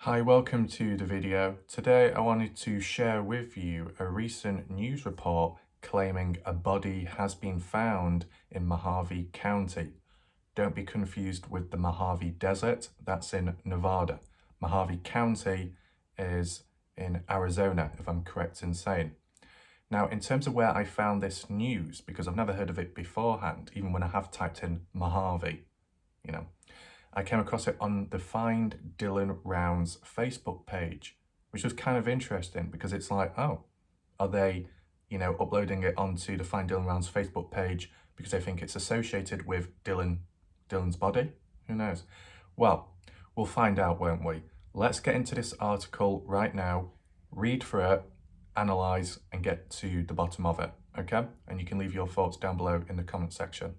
Hi, welcome to the video. Today I wanted to share with you a recent news report claiming a body has been found in Mojave County. Don't be confused with the Mojave Desert, that's in Nevada. Mojave County is in Arizona, if I'm correct in saying. Now, in terms of where I found this news, because I've never heard of it beforehand, even when I have typed in Mojave, I came across it on the Find Dylan Rounds Facebook page, which was kind of interesting because it's like, oh, are they, uploading it onto the Find Dylan Rounds Facebook page because they think it's associated with Dylan's body? Who knows? Well, we'll find out, won't we? Let's get into this article right now, read through it, analyze, and get to the bottom of it, okay? And you can leave your thoughts down below in the comment section.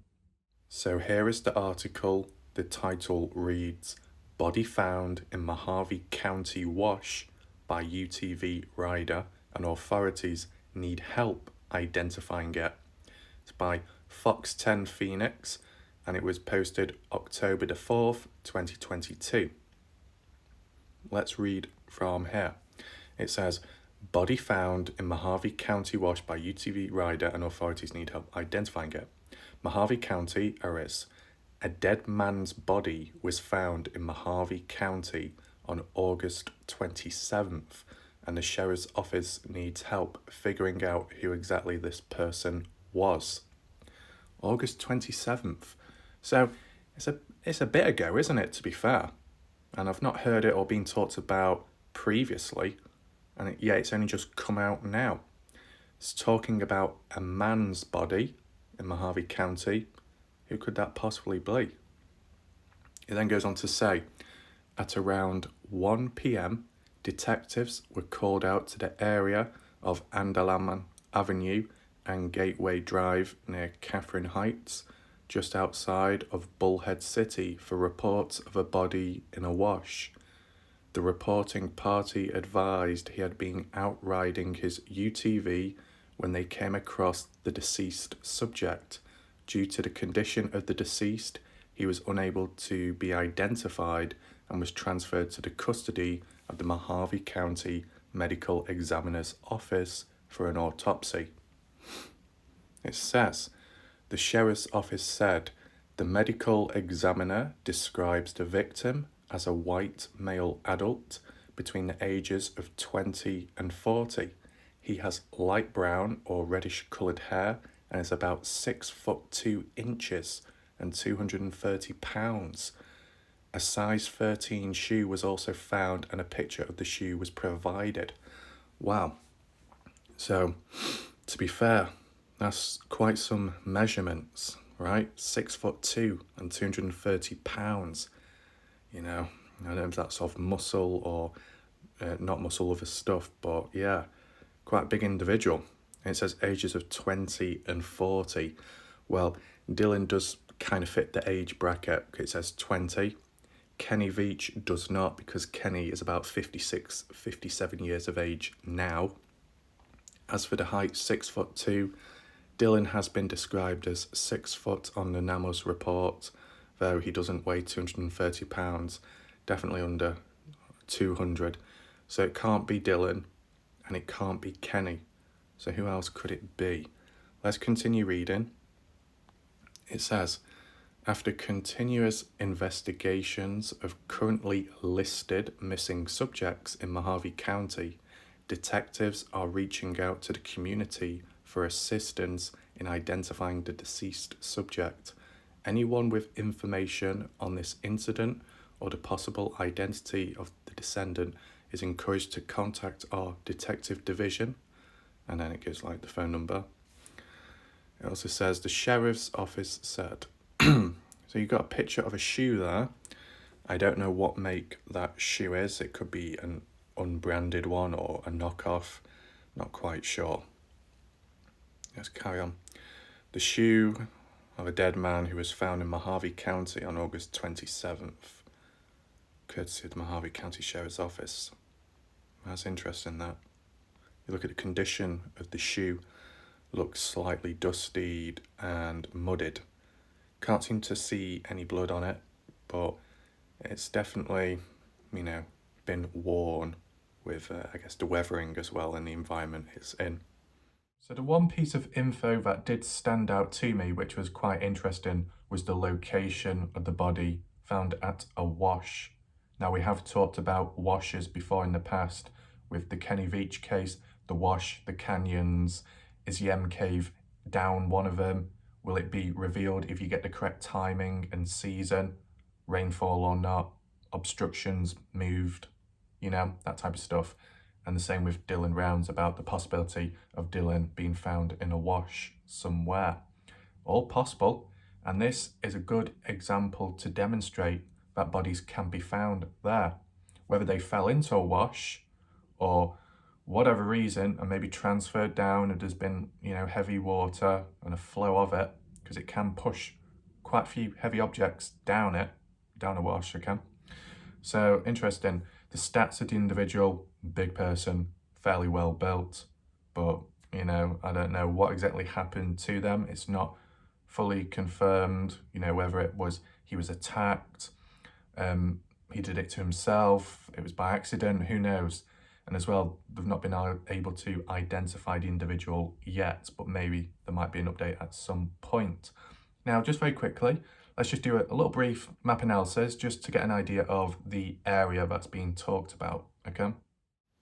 So here is the article. The title reads, Body Found in Mojave County Wash by UTV Rider and Authorities Need Help Identifying It. It's by Fox 10 Phoenix and it was posted October the 4th, 2022. Let's read from here. It says, Body found in Mojave County Wash by UTV Rider and Authorities Need Help Identifying It. Mojave County, Aris. A dead man's body was found in Mojave County on August 27th, and the sheriff's office needs help figuring out who exactly this person was. August 27th. So it's a bit ago, isn't it, to be fair? And I've not heard it or been talked about previously, and it's only just come out now. It's talking about a man's body in Mojave County. Who could that possibly be? It then goes on to say, at around 1 p.m, detectives were called out to the area of Andalaman Avenue and Gateway Drive near Catherine Heights, just outside of Bullhead City, for reports of a body in a wash. The reporting party advised he had been out riding his UTV when they came across the deceased subject. Due to the condition of the deceased, he was unable to be identified and was transferred to the custody of the Mojave County Medical Examiner's Office for an autopsy. It says, the sheriff's office said, the medical examiner describes the victim as a white male adult between the ages of 20 and 40. He has light brown or reddish coloured hair and is about 6'2" and 230 pounds. A size 13 shoe was also found and a picture of the shoe was provided. Wow. So, to be fair, that's quite some measurements, right? 6'2" and 230 pounds. I don't know if that's of muscle or not muscle, other stuff, but yeah, quite a big individual. It says ages of 20 and 40. Well, Dylan does kind of fit the age bracket. It says 20. Kenny Veach does not, because Kenny is about 56, 57 years of age now. As for the height, 6'2". Dylan has been described as 6 foot on the NAMOS report, though he doesn't weigh 230 pounds, definitely under 200. So it can't be Dylan and it can't be Kenny. So who else could it be? Let's continue reading. It says, after continuous investigations of currently listed missing subjects in Mojave County, detectives are reaching out to the community for assistance in identifying the deceased subject. Anyone with information on this incident or the possible identity of the descendant is encouraged to contact our detective division. And then it gives like the phone number. It also says the sheriff's office said. So you've got a picture of a shoe there. I don't know what make that shoe is. It could be an unbranded one or a knockoff. Not quite sure. Let's carry on. The shoe of a dead man who was found in Mojave County on August 27th. Courtesy of the Mojave County Sheriff's Office. That's interesting, that. You look at the condition of the shoe, looks slightly dusty and mudded. Can't seem to see any blood on it, but it's definitely, been worn with, I guess, the weathering as well and the environment it's in. So the one piece of info that did stand out to me, which was quite interesting, was the location of the body found at a wash. Now, we have talked about washes before in the past with the Kenny Veach case, the wash, the canyons. Is the M cave down one of them? Will it be revealed if you get the correct timing and season, rainfall or not, obstructions moved, you know, that type of stuff. And the same with Dylan Rounds about the possibility of Dylan being found in a wash somewhere. All possible, and this is a good example to demonstrate that bodies can be found there. Whether they fell into a wash or whatever reason and maybe transferred down and there's been, you know, heavy water and a flow of it, because it can push quite a few heavy objects down a wash, okay? So interesting. The stats of the individual, big person, fairly well built, but, you know, I don't know what exactly happened to them. It's not fully confirmed, you know, whether it was he was attacked, he did it to himself, it was by accident, who knows? And as well, they've not been able to identify the individual yet, but maybe there might be an update at some point. Now, just very quickly, let's just do a little brief map analysis just to get an idea of the area that's being talked about, okay?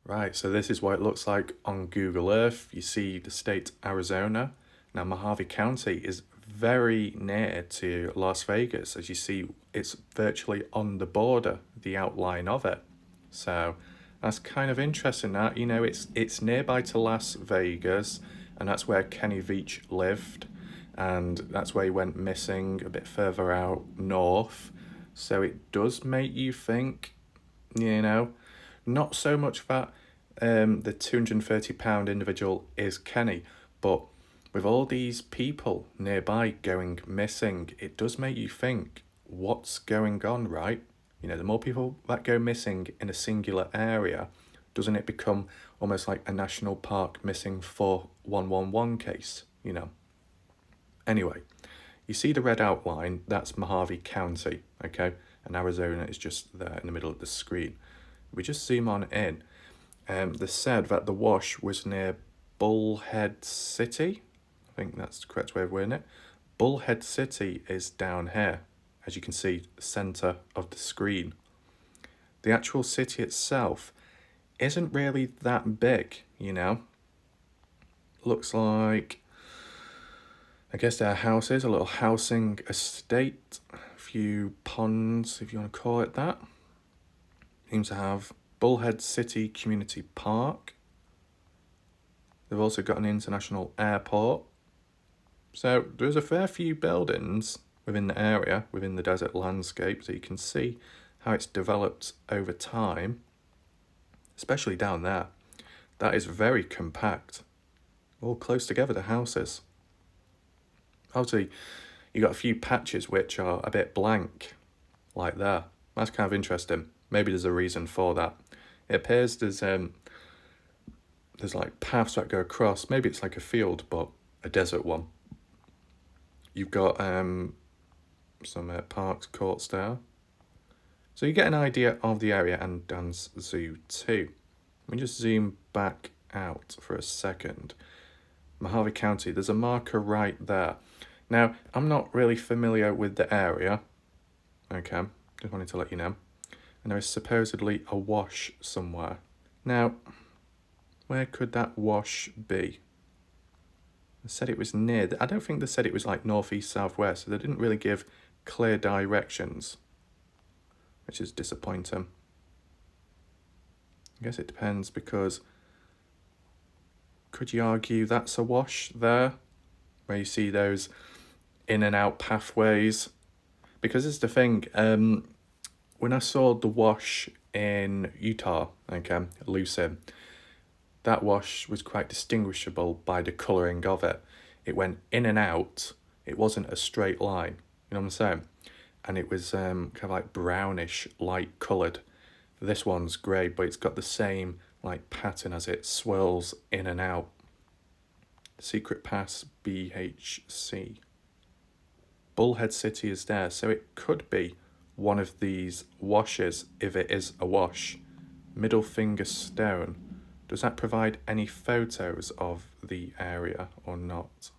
Right, so this is what it looks like on Google Earth. You see the state Arizona. Now, Mojave County is very near to Las Vegas. As you see, it's virtually on the border, the outline of it. So that's kind of interesting that, you know, it's nearby to Las Vegas, and that's where Kenny Veach lived. And that's where he went missing a bit further out north. So it does make you think, you know, not so much that the 230-pound individual is Kenny, but with all these people nearby going missing, it does make you think, what's going on, right? You know, the more people that go missing in a singular area, doesn't it become almost like a national park missing 4111 case, you know? Anyway, you see the red outline, that's Mojave County, okay? And Arizona is just there in the middle of the screen. We just zoom on in. They said that the wash was near Bullhead City. I think that's the correct way of wording it. Bullhead City is down here, as you can see, the center of the screen. The actual city itself isn't really that big, you know? Looks like, I guess there are houses, a little housing estate, a few ponds, if you want to call it that. Seems to have Bullhead City Community Park. They've also got an international airport. So there's a fair few buildings within the area, within the desert landscape, so you can see how it's developed over time, especially down there. That is very compact, all close together, the houses. Obviously, you got a few patches which are a bit blank, like there. That's kind of interesting. Maybe there's a reason for that. It appears there's like paths that go across. Maybe it's like a field, but a desert one. You've got some parks, courts there. So you get an idea of the area, and Dan's Zoo too. Let me just zoom back out for a second. Mojave County, there's a marker right there. Now, I'm not really familiar with the area. Okay, just wanted to let you know. And there is supposedly a wash somewhere. Now, where could that wash be? They said it was near. I don't think they said it was like northeast, southwest, so they didn't really give clear directions, which is disappointing. I guess it depends, because could you argue that's a wash there, where you see those in and out pathways? Because it's the thing, when I saw the wash in Utah, okay, lucin, that wash was quite distinguishable by the colouring of it. It went in and out. It wasn't a straight line, you know what I'm saying? And it was kind of like brownish, light coloured. This one's grey, but it's got the same like pattern as it swirls in and out. Secret Pass BHC. Bullhead City is there, so it could be one of these washes if it is a wash. Middle finger stone. Does that provide any photos of the area or not?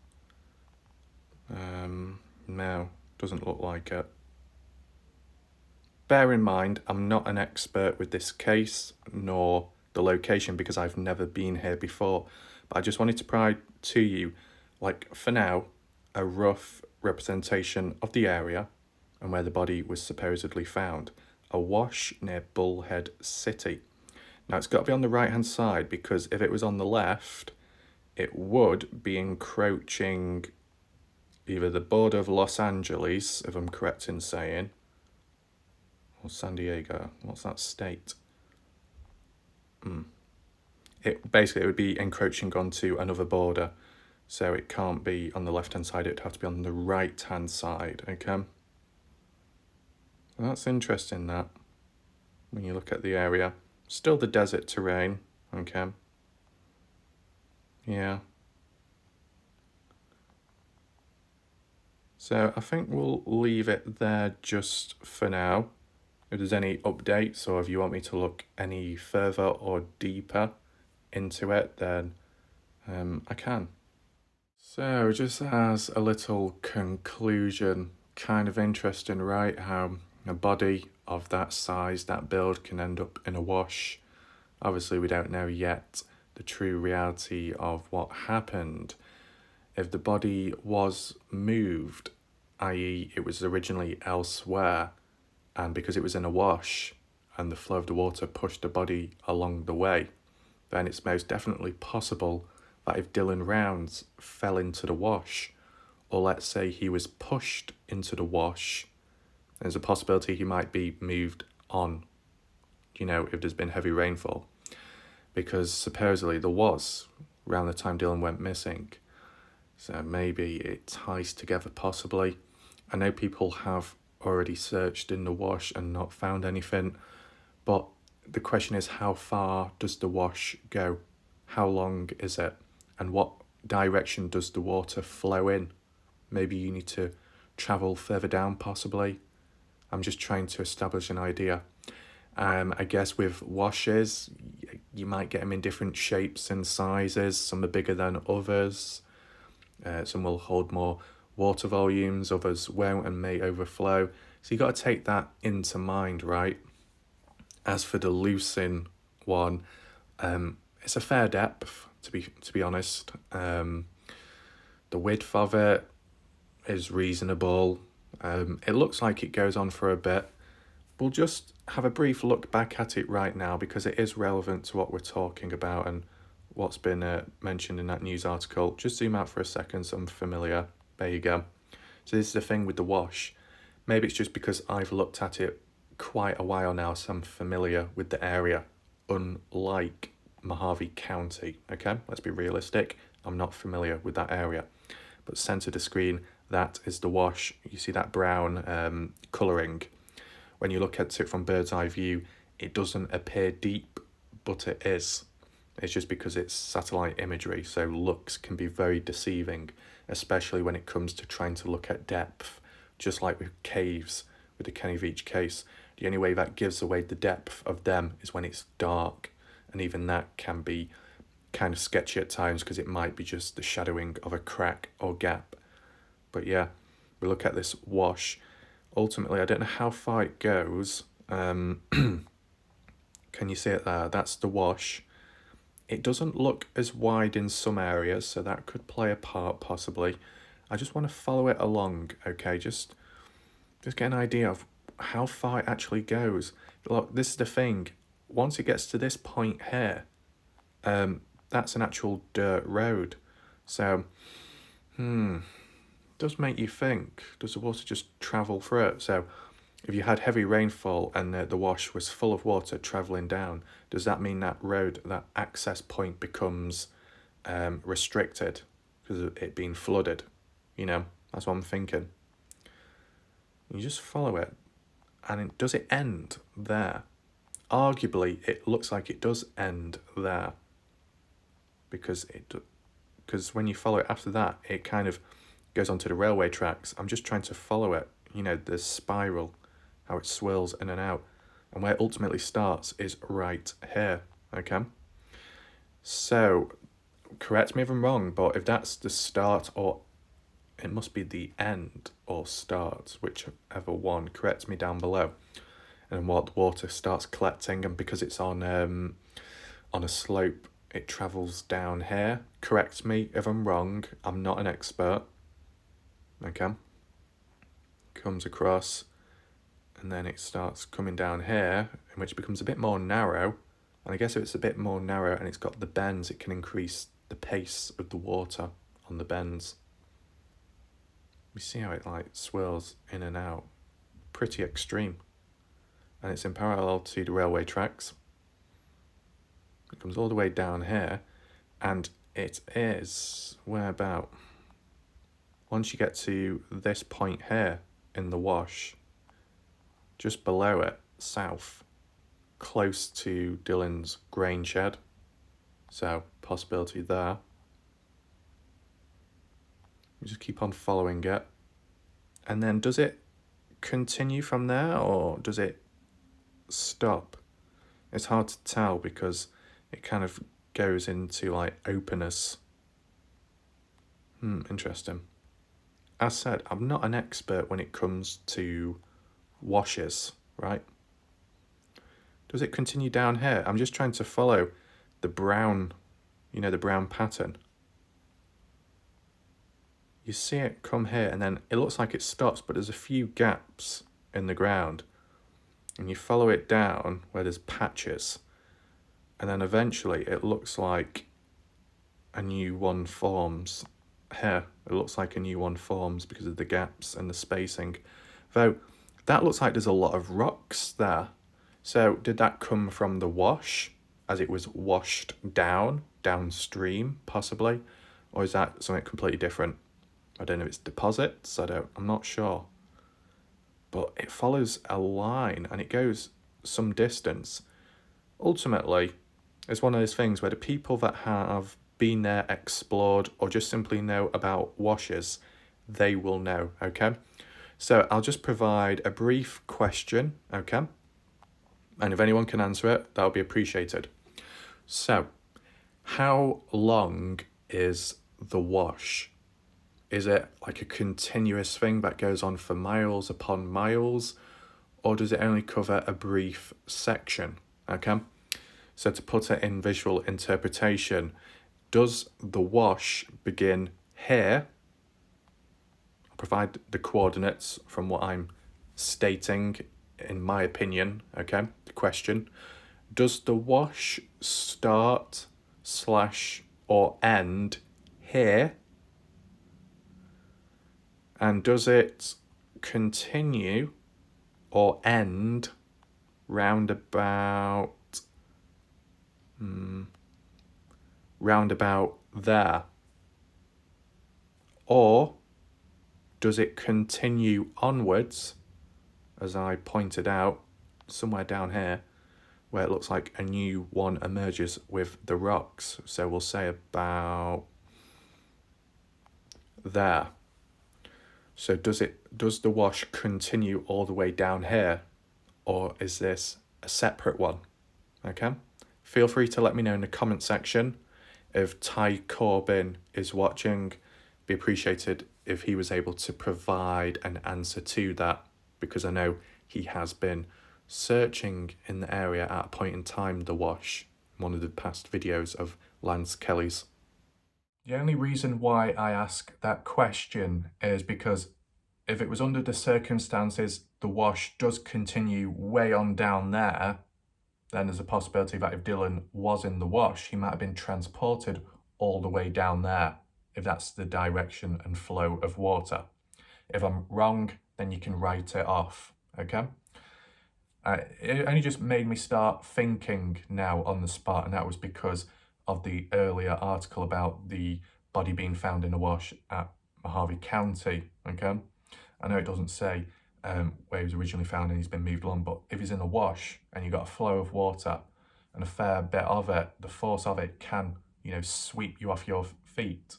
No, doesn't look like it. Bear in mind, I'm not an expert with this case, nor the location, because I've never been here before. But I just wanted to provide to you, like, for now, a rough representation of the area and where the body was supposedly found. A wash near Bullhead City. Now, it's got to be on the right-hand side, because if it was on the left, it would be encroaching either the border of Los Angeles, if I'm correct in saying, or San Diego. What's that state? It would be encroaching onto another border, so it can't be on the left-hand side. It'd have to be on the right-hand side. Okay. Well, that's interesting. That when you look at the area, still the desert terrain. Okay. Yeah. So I think we'll leave it there just for now. If there's any updates, or if you want me to look any further or deeper into it, then I can. So just as a little conclusion, kind of interesting, right? How a body of that size, that build, can end up in a wash. Obviously, we don't know yet the true reality of what happened. If the body was moved, i.e. it was originally elsewhere, and because it was in a wash and the flow of the water pushed the body along the way, then it's most definitely possible that if Dylan Rounds fell into the wash, or let's say he was pushed into the wash, there's a possibility he might be moved on, if there's been heavy rainfall. Because supposedly there was, around the time Dylan went missing. So maybe it ties together possibly. I know people have already searched in the wash and not found anything, but the question is, how far does the wash go? How long is it? And what direction does the water flow in? Maybe you need to travel further down possibly. I'm just trying to establish an idea. I guess with washes, you might get them in different shapes and sizes. Some are bigger than others. Some will hold more water volumes, others won't and may overflow. So you got to take that into mind, right? As for the lucin one, it's a fair depth, to be honest. The width of it is reasonable. It looks like it goes on for a bit. We'll just have a brief look back at it right now, because it is relevant to what we're talking about and what's been mentioned in that news article. Just zoom out for a second so I'm familiar. There you go. So this is the thing with the wash. Maybe it's just because I've looked at it quite a while now, so I'm familiar with the area, unlike Mojave County. Okay, let's be realistic. I'm not familiar with that area. But center of the screen, that is the wash. You see that brown colouring. When you look at it from bird's eye view, it doesn't appear deep, but it is. It's just because it's satellite imagery, so looks can be very deceiving, especially when it comes to trying to look at depth, just like with caves, with the Kenny Veach case. The only way that gives away the depth of them is when it's dark, and even that can be kind of sketchy at times, because it might be just the shadowing of a crack or gap. But yeah, we look at this wash. Ultimately, I don't know how far it goes. Can you see it there? That's the wash. It doesn't look as wide in some areas, so that could play a part possibly. I just want to follow it along, okay? Just get an idea of how far it actually goes. Look, this is the thing. Once it gets to this point here, that's an actual dirt road. So, does make you think, does the water just travel through it? So if you had heavy rainfall and the wash was full of water travelling down, does that mean that road, that access point becomes restricted because of it being flooded? That's what I'm thinking. You just follow it, and does it end there? Arguably, it looks like it does end there, because when you follow it after that, it kind of goes onto the railway tracks. I'm just trying to follow it, the spiral, how it swirls in and out. And where it ultimately starts is right here, okay? So, correct me if I'm wrong, but if that's the start, or it must be the end or start, whichever one, correct me down below. And what the water starts collecting, and because it's on a slope, it travels down here. Correct me if I'm wrong, I'm not an expert, okay? Comes across, and then it starts coming down here, in which it becomes a bit more narrow. And I guess if it's a bit more narrow and it's got the bends, it can increase the pace of the water on the bends. You see how it like swirls in and out. Pretty extreme. And it's in parallel to the railway tracks. It comes all the way down here, and it is, where about? Once you get to this point here in the wash, just below it, south, close to Dylan's grain shed. So, possibility there. You just keep on following it. And then does it continue from there, or does it stop? It's hard to tell because it kind of goes into like openness. Interesting. As said, I'm not an expert when it comes to washes, right? Does it continue down here? I'm just trying to follow the brown, the brown pattern. You see it come here, and then it looks like it stops, but there's a few gaps in the ground. And you follow it down where there's patches. And then eventually it looks like a new one forms here. It looks like a new one forms because of the gaps and the spacing. Though, that looks like there's a lot of rocks there. So, did that come from the wash, as it was washed downstream, possibly? Or is that something completely different? I don't know if it's deposits, I'm not sure. But it follows a line, and it goes some distance. Ultimately, it's one of those things where the people that have been there, explored, or just simply know about washes, they will know, okay? So I'll just provide a brief question, okay? And if anyone can answer it, that would be appreciated. So, how long is the wash? Is it like a continuous thing that goes on for miles upon miles? Or does it only cover a brief section, okay? So to put it in visual interpretation, does the wash begin here? I'll provide the coordinates from what I'm stating, in my opinion, okay? The question, does the wash start / or end here? And does it continue or end round about there? Or does it continue onwards, as I pointed out, somewhere down here, where it looks like a new one emerges with the rocks? So we'll say about there. So does the wash continue all the way down here, or is this a separate one? Okay, feel free to let me know in the comment section. If Ty Corbin is watching, be appreciated if he was able to provide an answer to that, because I know he has been searching in the area at a point in time, the wash, one of the past videos of Lance Kelly's. The only reason why I ask that question is because if it was under the circumstances the wash does continue way on down there, then there's a possibility that if Dylan was in the wash, he might have been transported all the way down there, if that's the direction and flow of water. If I'm wrong, then you can write it off, okay? It only just made me start thinking now on the spot, and that was because of the earlier article about the body being found in a wash at Mojave County, okay? I know it doesn't say where he was originally found and he's been moved along, but if he's in a wash and you've got a flow of water and a fair bit of it, the force of it can, sweep you off your feet.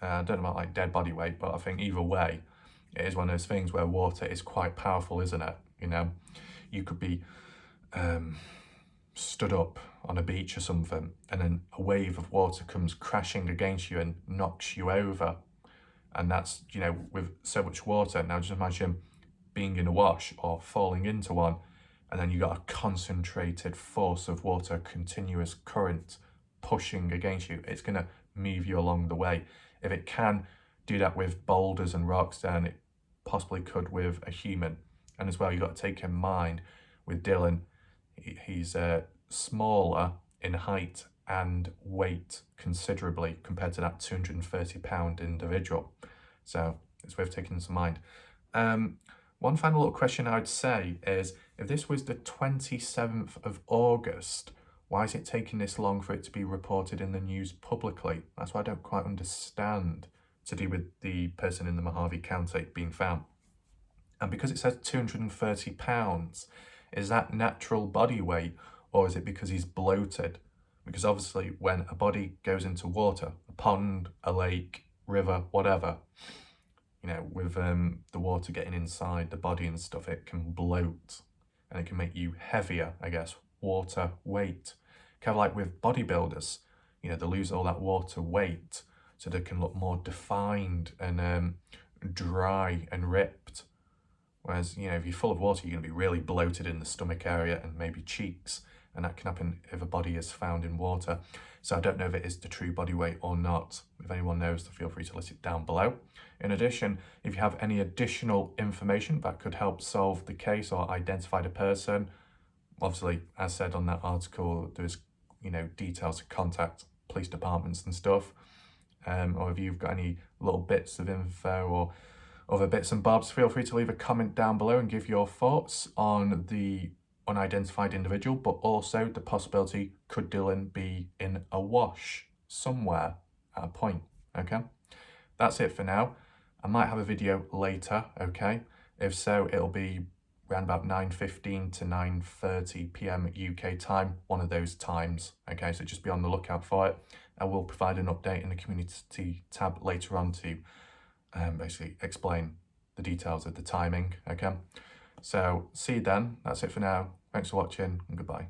I don't know about like dead body weight, but I think either way, it is one of those things where water is quite powerful, isn't it? You could be stood up on a beach or something, and then a wave of water comes crashing against you and knocks you over. And that's, you know, with so much water. Now just imagine being in a wash or falling into one, and then you got a concentrated force of water, continuous current pushing against you. It's going to move you along the way. If it can do that with boulders and rocks, then it possibly could with a human. And as well, you've got to take in mind with Dylan, he's smaller in height and weight considerably compared to that 230-pound individual. So it's worth taking into mind. One final little question I'd say is, if this was the 27th of August, why is it taking this long for it to be reported in the news publicly? That's what I don't quite understand, to do with the person in the Mojave County being found. And because it says 230 pounds, is that natural body weight, or is it because he's bloated? Because obviously when a body goes into water, a pond, a lake, river, whatever, you know, with the water getting inside the body and stuff, it can bloat and it can make you heavier, I guess, water weight. Kind of like with bodybuilders, you know, they lose all that water weight so they can look more defined and dry and ripped. Whereas, you know, if you're full of water, you're going to be really bloated in the stomach area and maybe cheeks. And that can happen if a body is found in water. So I don't know if it is the true body weight or not. If anyone knows, feel free to list it down below. In addition, if you have any additional information that could help solve the case or identify the person, obviously, as said on that article, there's, you know, details to contact police departments and stuff. Or if you've got any little bits of info or other bits and bobs, feel free to leave a comment down below and give your thoughts on the unidentified individual, but also the possibility, could Dylan be in a wash somewhere at a point? Okay, that's it for now. I might have a video later, okay? If so, it'll be around about 9:15 to 9:30 p.m. UK time, one of those times, okay? So just be on the lookout for it. I will provide an update in the community tab later on to basically explain the details of the timing, okay? So see you then. That's it for now. Thanks for watching and goodbye.